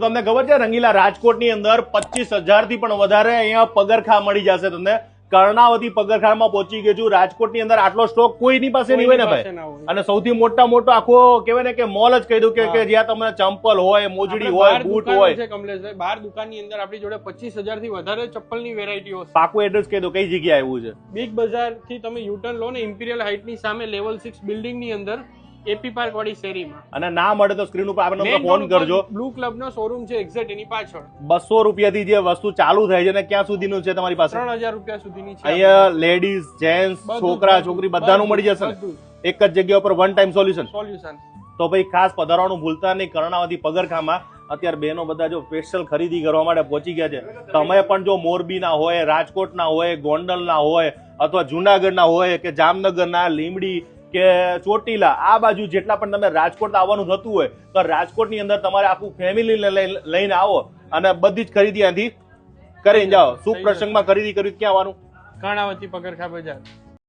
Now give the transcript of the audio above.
તમને ખબર છે રંગીલા રાજકોટની અંદર 25,000 થી પણ વધારે અહીંયા પગરખા મળી જશે તમને। કર્ણાવતી પગરખામાં પહોંચી ગયો છું। રાજકોટની અંદર આટલો સ્ટોક કોઈની પાસે નહીં હોય ને ભાઈ, અને સૌથી મોટો આખો કહેવાય ને કે મોલ જ કહી દઉં કે જ્યાં તમને ચંપલ હોય, મોજડી હોય, બૂટ હોય। કમલેશભાઈ, 12 દુકાનની અંદર આપણી જોડે 25,000 થી વધારે ચપ્પલની વેરાયટીઓ છે। પાકું એડ્રેસ કહી દો, કઈ જગ્યાએ આવ્યું છે? બિગ બજાર થી તમે યુટર્ન લો ને, ઇમ્પિરિયલ હાઇટ ની સામે લેવલ 6 બિલ્ડિંગ ની અંદર એપી પાર્ક વાળી શેરીમાં। અને ના મળે તો સ્ક્રીન ઉપર આપણે ફોન કરજો। બ્લુ ક્લબ નો શોરૂમ છે એક્ઝેક્ટ એની પાછળ। 200 રૂપિયાથી જે વસ્તુ ચાલુ થાય છે ને ક્યાં સુધીનું છે તમારી પાસે? 3,000 રૂપિયા સુધીની છે। અહીંયા લેડીઝ, જેન્ટ્સ, છોકરા છોકરી બધાનું મળી જશે ને એક જ જગ્યા ઉપર, વન ટાઈમ સોલ્યુશન। તો ભાઈ ખાસ પધારવાનું ભૂલતા નહીં કર્ણાવતી પગરખામાં। અત્યારે બહેનો બધા જો સ્પેશિયલ ખરીદી કરવા માટે પહોંચી ગયા છે। તમે પણ જો મોરબીના હોય, રાજકોટના હોય, ગોંડલના હોય, અથવા જુનાગઢના હોય કે જામનગરના, લીંબડી કે ચોટીલા, આ બાજુ જેટલા પણ તમે રાજકોટ આવવાનું થતું હોય તો રાજકોટની અંદર તમારે આખું ફેમિલી લઈને આવો અને બધી જ ખરીદી અહીંથી કરીને જાઓ। શુભ પ્રસંગમાં ખરીદી કરવી ક્યાં આવવાનું? કર્ણાવતી પગરખા બજાર।